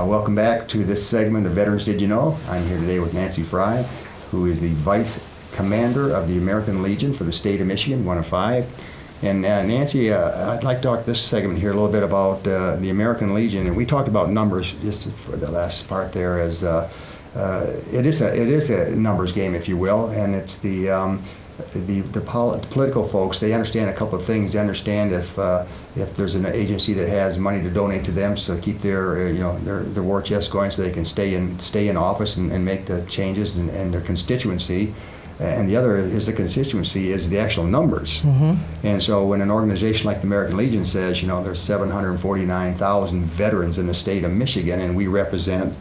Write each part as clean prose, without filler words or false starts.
Welcome back to this segment of Veterans Did You Know? I'm here today with Nancy Frye, who is the Vice Commander of the American Legion for the state of Michigan, 105. And Nancy, I'd like to talk this segment here a little bit about the American Legion. And we talked about numbers just for the last part there. As it is a numbers game, if you will, and it's the political folks. They understand a couple of things. They understand if there's an agency that has money to donate to them, so keep their their war chest going, so they can stay in office and make the changes and their constituency. And the other is the constituency is the actual numbers. Mm-hmm. And so when an organization like the American Legion says, there's 749,000 veterans in the state of Michigan, and we represent,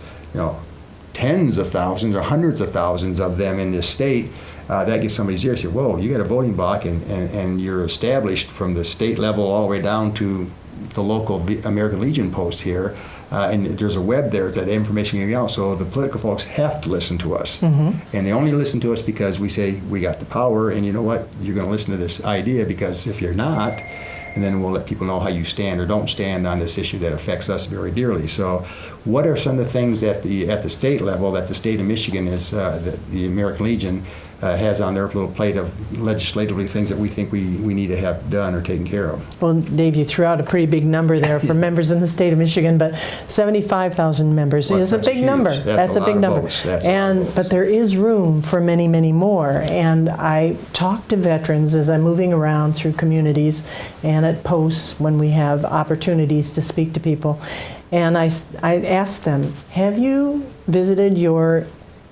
tens of thousands or hundreds of thousands of them in this state, that gets somebody's ear. Say, whoa, you got a voting block, and you're established from the state level all the way down to the local American Legion post here. And there's a web there that information can get out. So the political folks have to listen to us. Mm-hmm. And they only listen to us because we say we got the power, and you know what? You're going to listen to this idea, because if you're not, and then we'll let people know how you stand or don't stand on this issue that affects us very dearly. So what are some of the things at the state level that the state of Michigan is, the American Legion has on their little plate of legislatively things that we think we need to have done or taken care of? Well, Dave, you threw out a pretty big number there for members in the state of Michigan, but 75,000 members is a big number. That's a big number. But there is room for many, many more. And I talk to veterans as I'm moving around through communities and at posts when we have opportunities to speak to people. And I ask them, have you visited your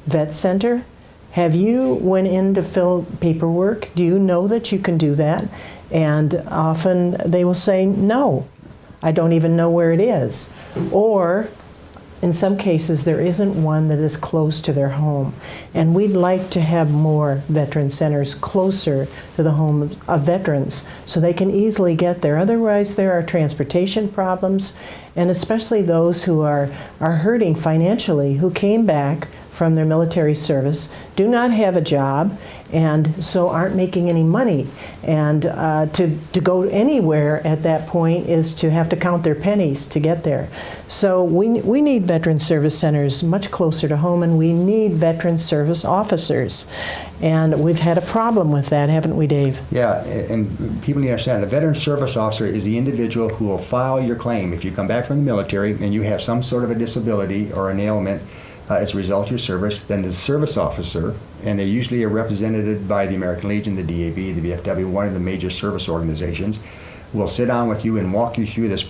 vet center? Have you went in to fill paperwork? Do you know that you can do that? And often they will say, no, I don't even know where it is. Or in some cases, there isn't one that is close to their home. And we'd like to have more veteran centers closer to the home of veterans so they can easily get there. Otherwise, there are transportation problems, and especially those who are hurting financially, who came back from their military service, do not have a job, and so aren't making any money. And to go anywhere at that point is to have to count their pennies to get there. So we need veteran service centers much closer to home, and we need veteran service officers. And we've had a problem with that, haven't we, Dave? Yeah, and people need to understand the veteran service officer is the individual who will file your claim. If you come back from the military and you have some sort of a disability or an ailment, as a result of your service, then the service officer, and they usually are represented by the American Legion, the DAV, the VFW, one of the major service organizations, will sit down with you and walk you through this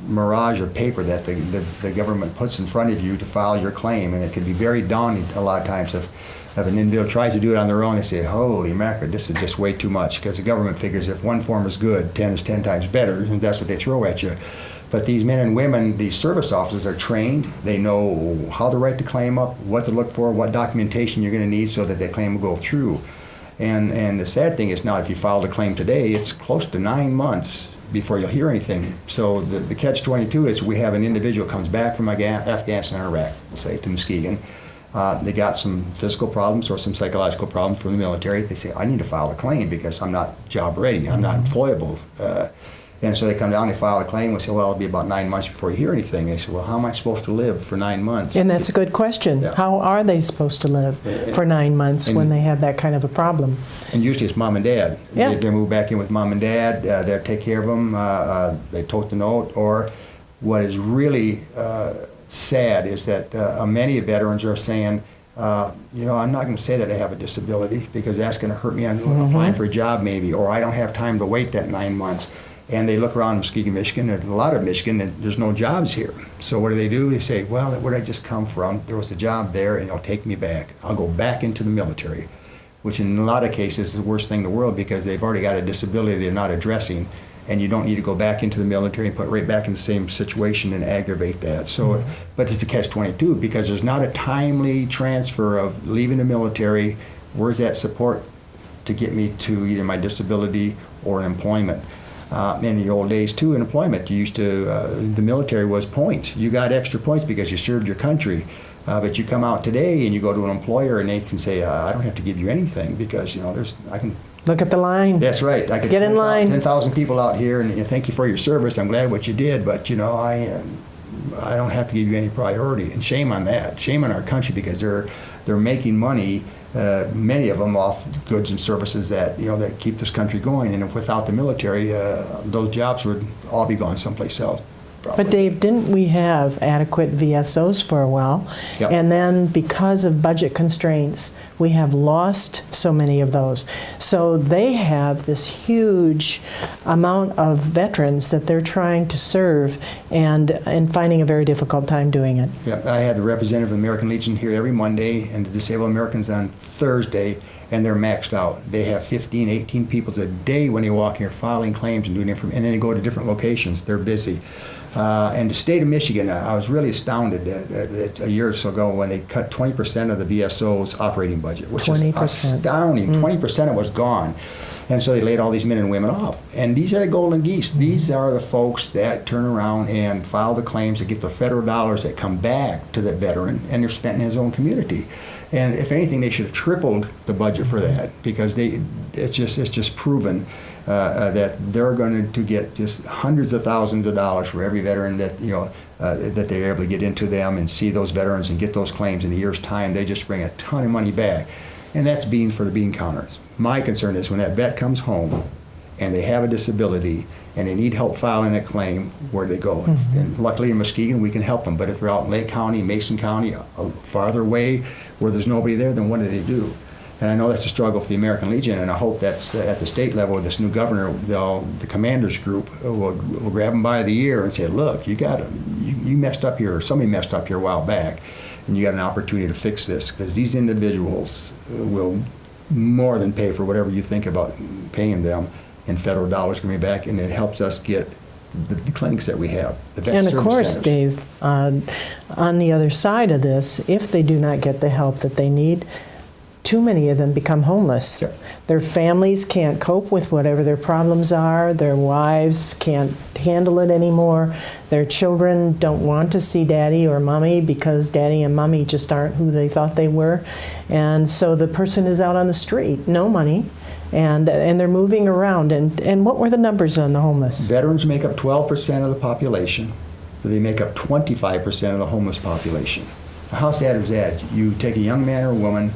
mirage of paper that the government puts in front of you to file your claim. And it can be very daunting a lot of times if an individual tries to do it on their own. They say, holy mackerel, this is just way too much, because the government figures if one form is good, 10 is 10 times better, and that's what they throw at you. But these men and women, these service officers, are trained. They know how to write the claim up, what to look for, what documentation you're going to need so that the claim will go through. And the sad thing is now, if you filed a claim today, it's close to 9 months before you'll hear anything. So the catch-22 is we have an individual comes back from Afghanistan or Iraq, say, to Muskegon. They got some physical problems or some psychological problems from the military. They say, I need to file a claim because I'm not job ready, I'm not employable. And so they come down, they file a claim, we say, well, it'll be about 9 months before you hear anything. They say, well, how am I supposed to live for 9 months? And that's a good question. Yeah. How are they supposed to live for 9 months when they have that kind of a problem? And usually it's mom and dad. Yeah. They move back in with mom and dad, they'll take care of them, they tote the note. Or what is really sad is that many veterans are saying, I'm not going to say that I have a disability because that's going to hurt me on applying for a job maybe, or I don't have time to wait that 9 months. And they look around Muskegon, Michigan, and a lot of Michigan, and there's no jobs here. So what do? They say, well, where did I just come from? There was a job there, and they'll take me back. I'll go back into the military, which in a lot of cases is the worst thing in the world because they've already got a disability they're not addressing, and you don't need to go back into the military and put right back in the same situation and aggravate that. So, but it's a catch-22 because there's not a timely transfer of leaving the military. Where's that support to get me to either my disability or employment? In the old days, too, in employment, you used to, the military was points. You got extra points because you served your country. But you come out today and you go to an employer and they can say, I don't have to give you anything because, I can... Look at the line. That's right. I could get in line. 10,000 people out here and thank you for your service. I'm glad what you did, but, I don't have to give you any priority. And shame on that. Shame on our country, because they're making money, many of them, off goods and services that that keep this country going. And if without the military, those jobs would all be gone someplace else. Probably. But Dave, didn't we have adequate VSOs for a while? Yep. And then because of budget constraints, we have lost so many of those. So they have this huge amount of veterans that they're trying to serve and finding a very difficult time doing it. Yeah, I had the representative of the American Legion here every Monday and the Disabled Americans on Thursday, and they're maxed out. They have 15, 18 people a day when they walk here filing claims and doing information, and then they go to different locations. They're busy. And the state of Michigan, I was really astounded that a year or so ago when they cut 20% of the VSO's operating budget, which 20%. is astounding. 20% of it was gone. And so they laid all these men and women off. And these are the golden geese. These are the folks that turn around and file the claims that get the federal dollars that come back to that veteran, and they're spent in his own community. And if anything, they should have tripled the budget for that, because it's just proven that they're going to get just hundreds of thousands of dollars for every veteran that that they're able to get into them and see those veterans and get those claims in a year's time. They just bring a ton of money back, and that's beans for the bean counters. My concern is when that vet comes home and they have a disability and they need help filing a claim, where do they go? Mm-hmm. And luckily in Muskegon we can help them, but if they're out in Lake County, Mason County, farther away where there's nobody there, then what do? And I know that's a struggle for the American Legion, and I hope that's at the state level, this new governor, the commanders group will grab them by the ear and say, look, you messed up here, or somebody messed up here a while back, and you got an opportunity to fix this, because these individuals will more than pay for whatever you think about paying them, and federal dollars coming back, and it helps us get the clinics that we have. And of course, centers. Dave, on the other side of this, if they do not get the help that they need, too many of them become homeless. Yep. Their families can't cope with whatever their problems are. Their wives can't handle it anymore. Their children don't want to see daddy or mommy because daddy and mommy just aren't who they thought they were. And so the person is out on the street, no money, and they're moving around. And what were the numbers on the homeless? Veterans make up 12% of the population, but they make up 25% of the homeless population. How sad is that? You take a young man or a woman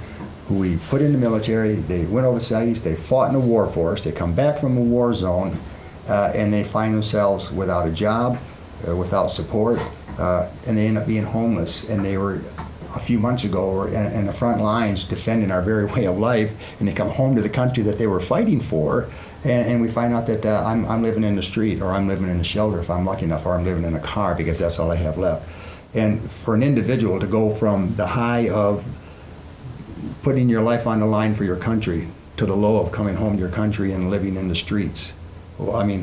who we put in the military, they went overseas, they fought in the war for us, they come back from a war zone, and they find themselves without a job, without support, and they end up being homeless. And they were, a few months ago, in the front lines defending our very way of life, and they come home to the country that they were fighting for, and we find out that I'm living in the street, or I'm living in a shelter if I'm lucky enough, or I'm living in a car because that's all I have left. And for an individual to go from the high of putting your life on the line for your country to the low of coming home to your country and living in the streets. Well, I mean,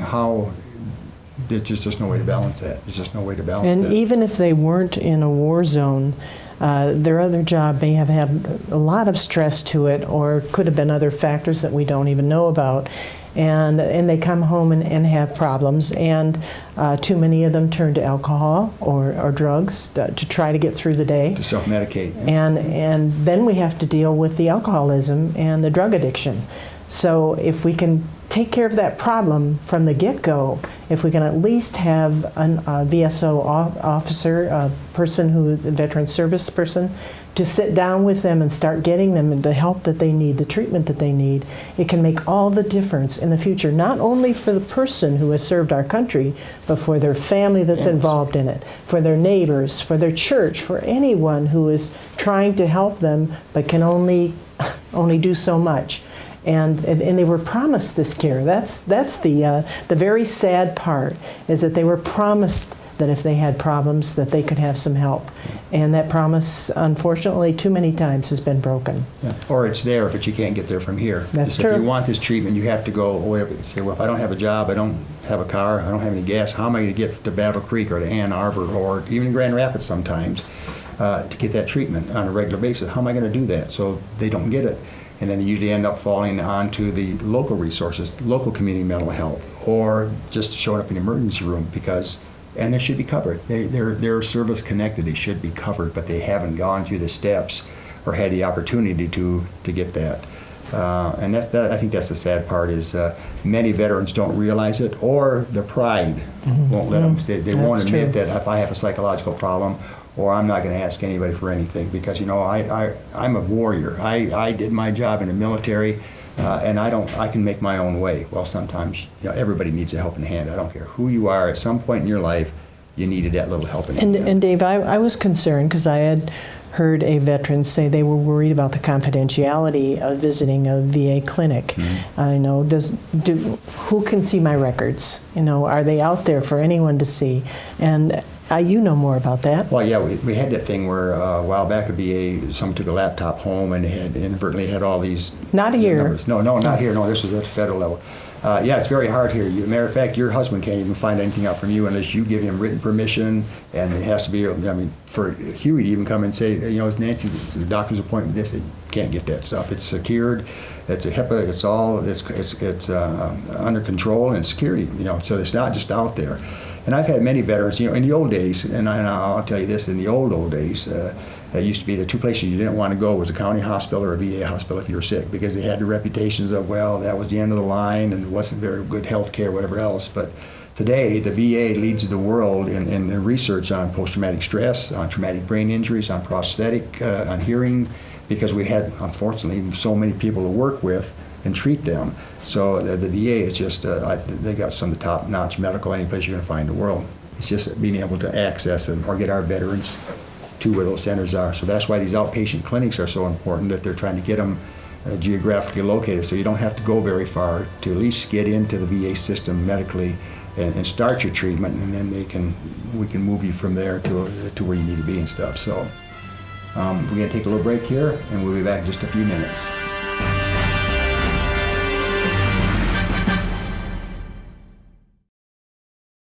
there's just no way to balance that. There's just no way to balance that. And even if they weren't in a war zone, their other job may have had a lot of stress to it, or could have been other factors that we don't even know about. And they come home and have problems, and too many of them turn to alcohol or drugs to try to get through the day. To self-medicate. And then we have to deal with the alcoholism and the drug addiction. So if we can take care of that problem from the get-go, if we can at least have a VSO officer, a veteran service person, to sit down with them and start getting them the help that they need, the treatment that they need, it can make all the difference in the future, not only for the person who has served our country, but for their family that's involved in it, for their neighbors, for their church, for anyone who is trying to help them but can only do so much. And they were promised this care. That's the very sad part, is that they were promised that if they had problems that they could have some help. And that promise, unfortunately, too many times has been broken. Yeah. Or it's there, but you can't get there from here. That's true. If you want this treatment, you have to go away and say, well, if I don't have a job, I don't have a car, I don't have any gas, how am I going to get to Battle Creek or to Ann Arbor or even Grand Rapids sometimes to get that treatment on a regular basis? How am I going to do that? So they don't get it. And then you usually end up falling onto the local resources, local community mental health, or just showing up in the emergency room and they should be covered. They're service connected, they should be covered, but they haven't gone through the steps or had the opportunity to get that. And I think that's the sad part is many veterans don't realize it, or the pride won't let them. They won't admit that if I have a psychological problem, or I'm not going to ask anybody for anything because, you know, I'm a warrior. I did my job in the military, and I can make my own way. Well, sometimes, you know, everybody needs a helping hand. I don't care who you are. At some point in your life, you needed that little helping hand. And Dave, I was concerned because I had heard a veteran say they were worried about the confidentiality of visiting a VA clinic. I know, who can see my records? You know, are they out there for anyone to see? And you know more about that. Well, yeah, we had that thing where a while back a VA, someone took a laptop home and had inadvertently had all these Not here. numbers. No, not here. No, this was at the federal level. Yeah, it's very hard here. Matter of fact, your husband can't even find anything out from you unless you give him written permission, and it has to be, I mean, for Huey to even come and say, you know, it's Nancy's the doctor's appointment, they can't get that stuff. It's secured, it's a HIPAA, it's under control and security, you know, so it's not just out there. And I've had many veterans, you know, in the old days, and I'll tell you this, in the old days, it used to be the two places you didn't want to go was a county hospital or a VA hospital if you were sick, because they had the reputations of, well, that was the end of the line and it wasn't very good health care, whatever else. But today, the VA leads the world in the research on post-traumatic stress, on traumatic brain injuries, on prosthetic, on hearing, because we had, unfortunately, so many people to work with and treat them. So the VA is just, they got some of the top-notch medical any place you're going to find in the world. It's just being able to access them or get our veterans to where those centers are. So that's why these outpatient clinics are so important, that they're trying to get them geographically located so you don't have to go very far to at least get into the VA system medically and start your treatment, and then we can move you from there to where you need to be and stuff. So we're going to take a little break here, and we'll be back in just a few minutes.